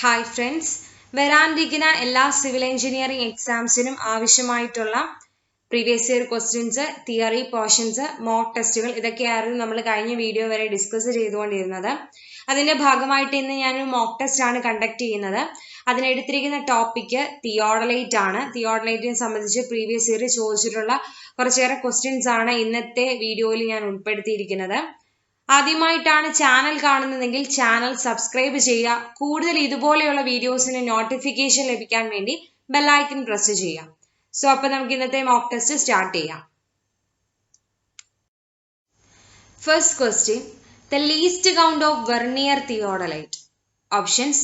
Hi friends, വരാനിരിക്കുന്ന എല്ലാ civil engineering എക്സാംസിനും ആവശ്യമായിട്ടുള്ള previous year questions, theory portions, mock ടെസ്റ്റുകൾ ഇതൊക്കെയായിരുന്നു നമ്മൾ കഴിഞ്ഞ വീഡിയോ വരെ ഡിസ്കസ് ചെയ്തുകൊണ്ടിരുന്നത്. അതിന്റെ ഭാഗമായിട്ട് ഇന്ന് ഞാനൊരു മോക്ക് ടെസ്റ്റ് ആണ് കണ്ടക്ട് ചെയ്യുന്നത്. അതിനെടുത്തിരിക്കുന്ന ടോപ്പിക് തിയോഡലൈറ്റ് ആണ്. തിയോഡലൈറ്റിനെ സംബന്ധിച്ച് പ്രീവിയസ് ഇയർ ചോദിച്ചിട്ടുള്ള കുറച്ചേറെ ക്വസ്റ്റ്യൻസ് ആണ് ഇന്നത്തെ വീഡിയോയിൽ ഞാൻ ഉൾപ്പെടുത്തിയിരിക്കുന്നത്. ആദ്യമായിട്ടാണ് ചാനൽ കാണുന്നതെങ്കിൽ ചാനൽ സബ്സ്ക്രൈബ് ചെയ്യുക. കൂടുതൽ ഇതുപോലെയുള്ള വീഡിയോസിന് നോട്ടിഫിക്കേഷൻ ലഭിക്കാൻ വേണ്ടി ബെൽ ഐക്കൺ പ്രസ് ചെയ്യുക. സോ അപ്പോൾ നമുക്ക് ഇന്നത്തെ മോക്ക് ടെസ്റ്റ് സ്റ്റാർട്ട് ചെയ്യാം. First question, the least count of Vernier theodolite. Options: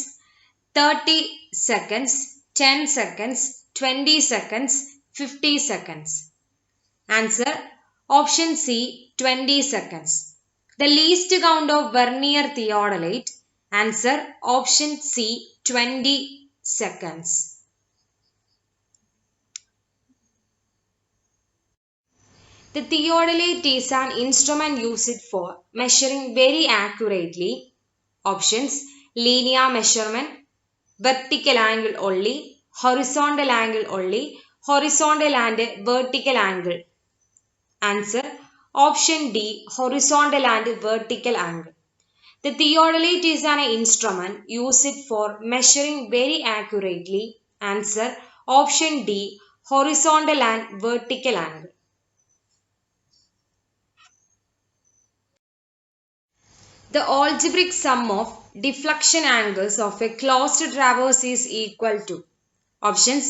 30 seconds, 10 seconds, 20 seconds, 50 seconds. Answer: option C, 20 seconds. The least count of Vernier theodolite. Answer: option C, 20 seconds. The theodolite is an instrument used for measuring very accurately. Options: linear measurement, vertical angle only, horizontal angle only, horizontal and vertical angle. Answer: option D, horizontal and vertical angle. The theodolite is an instrument used for measuring very accurately. Answer: option D, horizontal and vertical angle. The algebraic sum of deflection angles of a closed traverse is equal to. Options: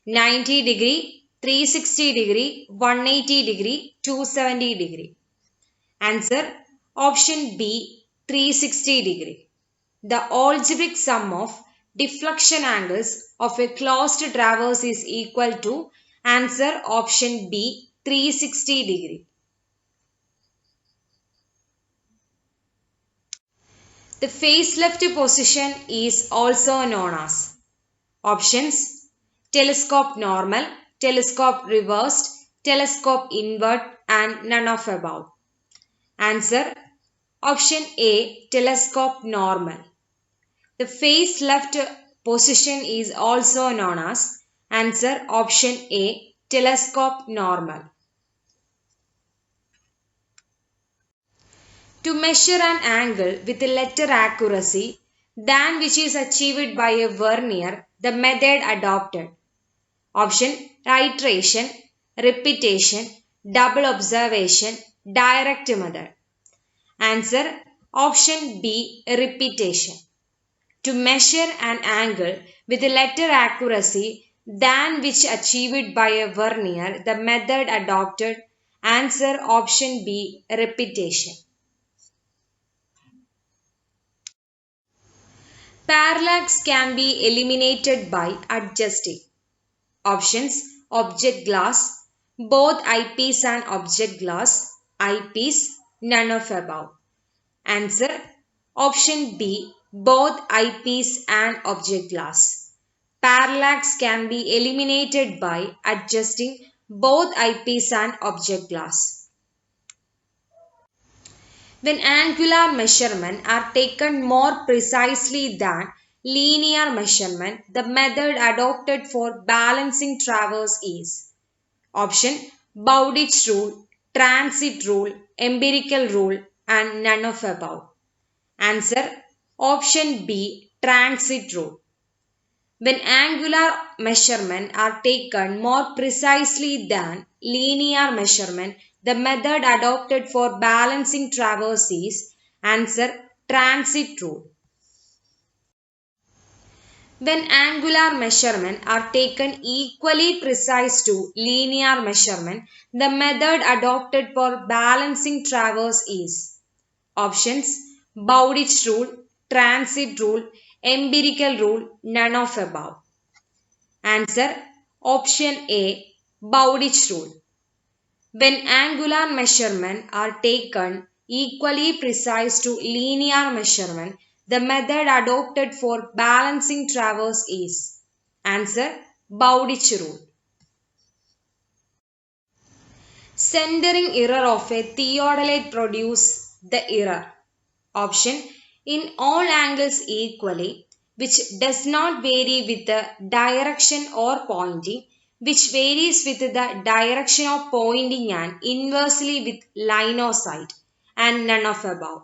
90 degree, 360 degree, 180 degree, 270 degree. Answer: option B, 360 degree. The algebraic sum of deflection angles of a closed traverse is equal to. Answer: option B, 360 degree. The face left position is also known as. Options: telescope normal, telescope reversed, telescope invert, and none of above. Answer: option A, telescope normal. The face left position is also known as. Answer: option A, telescope normal. To measure an angle with a lesser accuracy than which is achieved by a vernier, the method adopted. Option: iteration, repetition, double observation, direct method. Answer: option B, repetition. To measure an angle with a lesser accuracy than which achieved by a vernier, the method adopted. Answer: option B, repetition. Parallax can be eliminated by adjusting. Options: object glass, both eyepiece and object glass, eyepiece, none of above. Answer: option B, both eyepiece and object glass. Parallax can be eliminated by adjusting both eyepiece and object glass. When angular measurements are taken more precisely than linear measurement, the method adopted for balancing traverse is. Option: Bowditch rule, transit rule, empirical rule, and none of above. Answer: option B, transit rule. When angular measurements are taken more precisely than linear measurement, the method adopted for balancing traverse is. Answer: transit rule. When angular measurements are taken equally precise to linear measurement, the method adopted for balancing traverse is. Options: Bowditch rule, transit rule, empirical rule, none of above. Answer: option A, Bowditch rule. When angular measurements are taken equally precise to linear measurement, the method adopted for balancing traverse is. Answer: Bowditch rule. Centering error of a theodolite produce the error. Option: in all angles equally, which does not vary with the direction or pointing, which varies with the direction of pointing and inversely with line of sight, and none of above.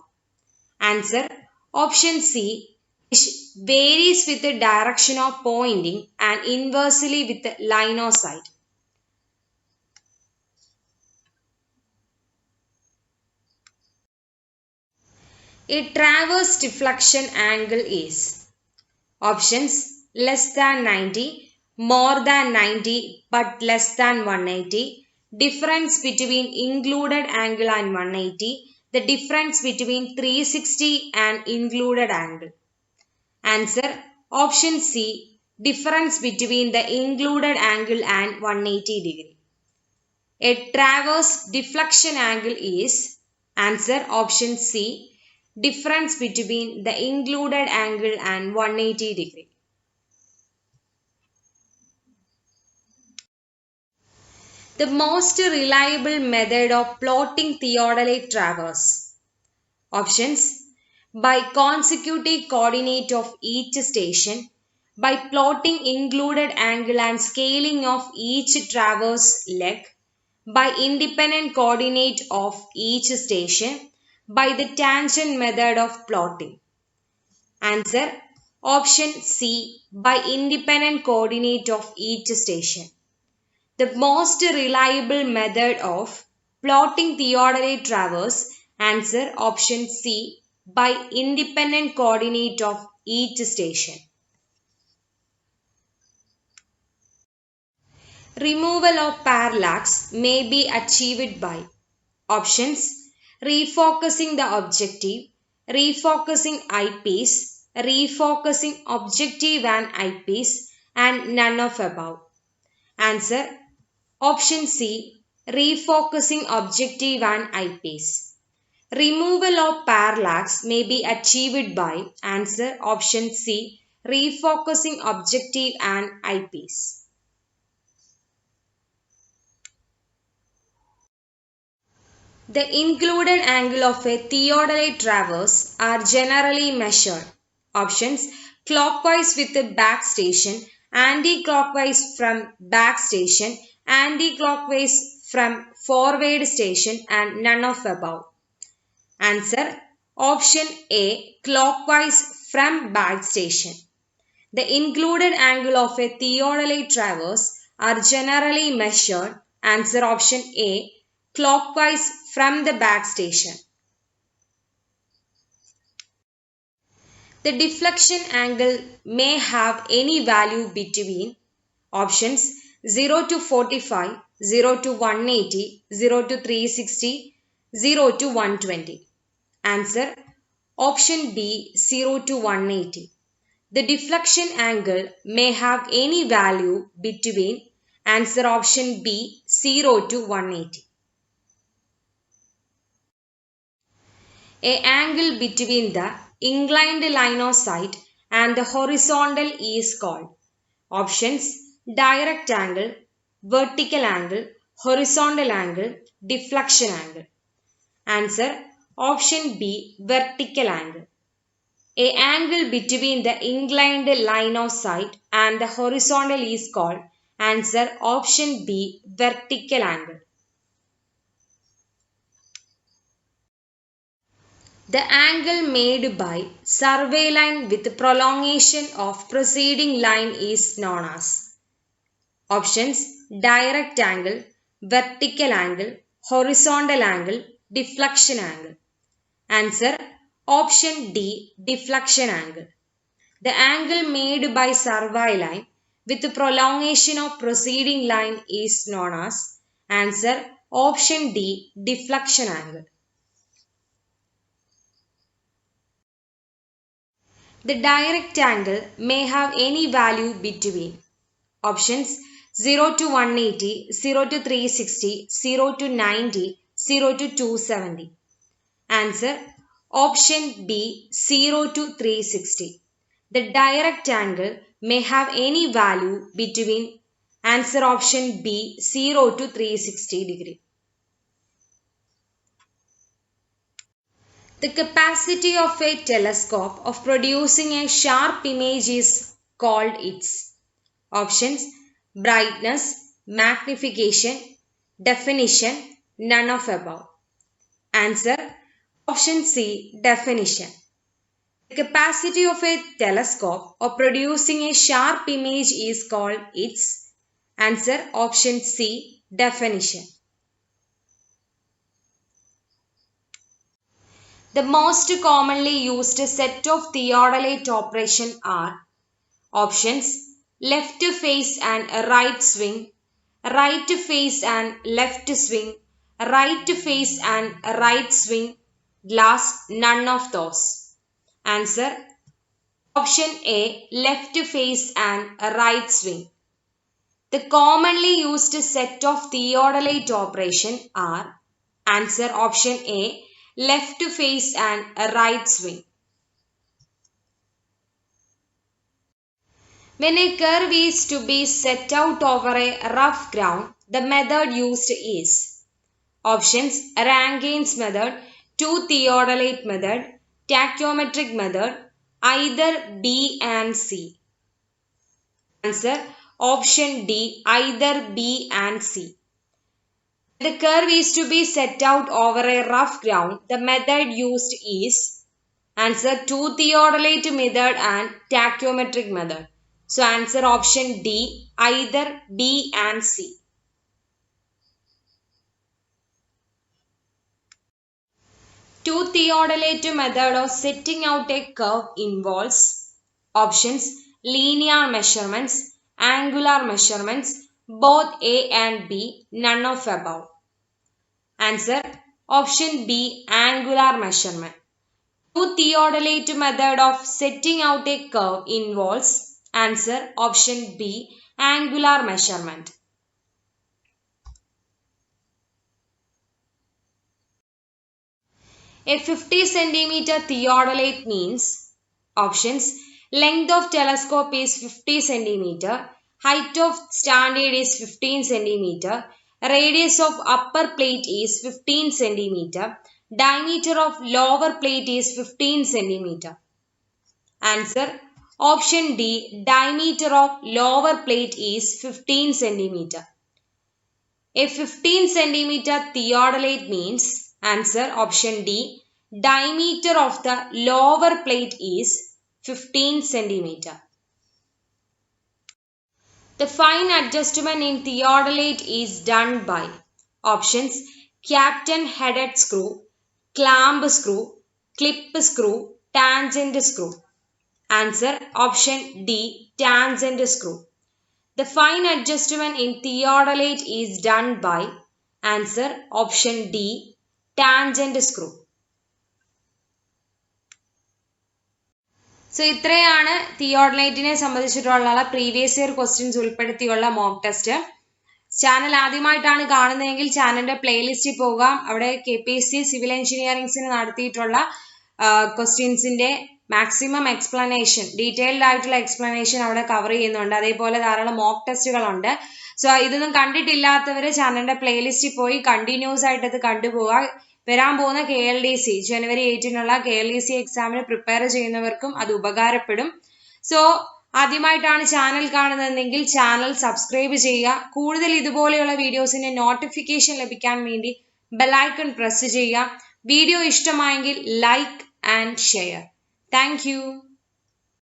Answer option C, which varies with the direction of pointing and inversely with the line of sight. A transverse deflection angle is options less than 90, more than 90 but less than 180, difference between included angle and 180, the difference between 360 and included angle. Answer option C, difference between the included angle and 180 degree. A transverse deflection angle is answer option C, difference between the included angle and 180 degree. The most reliable method of plotting theodolite transverse. Options by consecutive coordinate of each station, by plotting included angle and scaling of each transverse leg, by independent coordinate of each station, by the tangent method of plotting. Answer option C, by independent coordinate of each station. The most reliable method of plotting theodolite transverse. Answer option C, by independent coordinate of each station. Removal of parallax may be achieved by options refocusing the objective, refocusing eyepiece, refocusing objective and eyepiece, and none of above. Answer option C, refocusing objective and eyepiece. Removal of parallax may be achieved by answer option C, refocusing objective and eyepiece. The included angle of a theodolite transverse are generally measured. Options clockwise with the back station, anti-clockwise from back station, anti-clockwise from forward station, and none of above. Answer option A, clockwise from back station. The included angle of a theodolite transverse are generally measured. Answer option A, clockwise from the back station. The deflection angle may have any value between options 0 to 45, 0 to 180, 0 to 360, 0 to 120. Answer option B, 0 to 180. The deflection angle may have any value between answer option B, 0 to 180. A angle between the inclined line of sight and the horizontal is called options direct angle, vertical angle, horizontal angle, deflection angle. Answer option B, vertical angle. A angle between the inclined line of sight and the horizontal is called answer option B, vertical angle. The angle made by survey line with prolongation of preceding line is known as options direct angle, vertical angle, horizontal angle, deflection angle. Answer option D, deflection angle. The angle made by survey line with prolongation of preceding line is known as answer option D, deflection angle. The direct angle may have any value between options 0 to 180, 0 to 360, 0 to 90, 0 to 270. Answer option B, 0 to 360. The direct angle may have any value between answer option B, 0 to 360 degree. The capacity of a telescope of producing a sharp image is called its options: brightness, magnification, definition, none of above. Answer: option C, definition. The capacity of a telescope of producing a sharp image is called its answer: option C, definition. The most commonly used set of theodolite operation are options: left face and right swing, right face and left swing, right face and right swing, glass, none of those. Answer: option A, left face and right swing. The commonly used set of theodolite operation are answer: option A, left face and right swing. When a curve is to be set out over a rough ground, the method used is options: Rankine's method, two theodolite method, tachyometric method, either B and C. Answer: option D, either B and C. The curve is to be set out over a rough ground. The method used is answer: two theodolite method and tachyometric method. So answer: option D, either B and C. Two theodolite method of setting out a curve involves options: linear measurements, angular measurements, both A and B, none of above. Answer: option B, angular measurement. Two theodolite method of setting out a curve involves answer: option B, angular measurement. A 50 centimeter theodolite means options: length of telescope is 50 centimeter, height of standard is 15 centimeter, radius of upper plate is 15 centimeter, diameter of lower plate is 15 centimeter. Answer: option D, diameter of lower plate is 15 centimeter. A 15 centimeter theodolite means answer: option D, diameter of the lower plate is 15 centimeter. The fine adjustment in theodolite is done by options: captain headed screw, clamp screw, clip screw, tangent screw. Answer: option D, tangent screw. The fine adjustment in theodolite is done by answer: option D, tangent screw. So ഇത്രയാണ് തിയോഡലൈറ്റിനെ സംബന്ധിച്ചിട്ടുള്ള previous year questions ഉൾപ്പെടുത്തിയുള്ള mock test. Channel ആദ്യമായിട്ടാണ് കാണുന്നതെങ്കിൽ ചാനലിന്റെ പ്ലേലിസ്റ്റിൽ പോകാം. അവിടെ KPSC civil എഞ്ചിനീയറിംഗ്സിന് നടത്തിയിട്ടുള്ള ക്വസ്റ്റ്യൻസിന്റെ മാക്സിമം എക്സ്പ്ലനേഷൻ, ഡീറ്റെയിൽഡ് ആയിട്ടുള്ള എക്സ്പ്ലനേഷൻ അവിടെ കവർ ചെയ്യുന്നുണ്ട്. അതേപോലെ ധാരാളം മോക്ക് ടെസ്റ്റുകളുണ്ട്. സോ ഇതൊന്നും കണ്ടിട്ടില്ലാത്തവർ ചാനലിന്റെ പ്ലേലിസ്റ്റിൽ പോയി കണ്ടിന്യൂസ് ആയിട്ട് അത് കണ്ടുപോവുക. വരാൻ പോകുന്ന KLDC ജനുവരി 8-നുള്ള KLDC എക്സാമിന് പ്രിപ്പയർ ചെയ്യുന്നവർക്കും അത് ഉപകാരപ്പെടും. സോ ആദ്യമായിട്ടാണ് ചാനൽ കാണുന്നതെങ്കിൽ ചാനൽ സബ്സ്ക്രൈബ് ചെയ്യുക. കൂടുതൽ ഇതുപോലെയുള്ള വീഡിയോസിന്റെ നോട്ടിഫിക്കേഷൻ ലഭിക്കാൻ വേണ്ടി ബെൽ ഐക്കൺ പ്രസ് ചെയ്യുക. വീഡിയോ ഇഷ്ടമായെങ്കിൽ like and share. Thank you.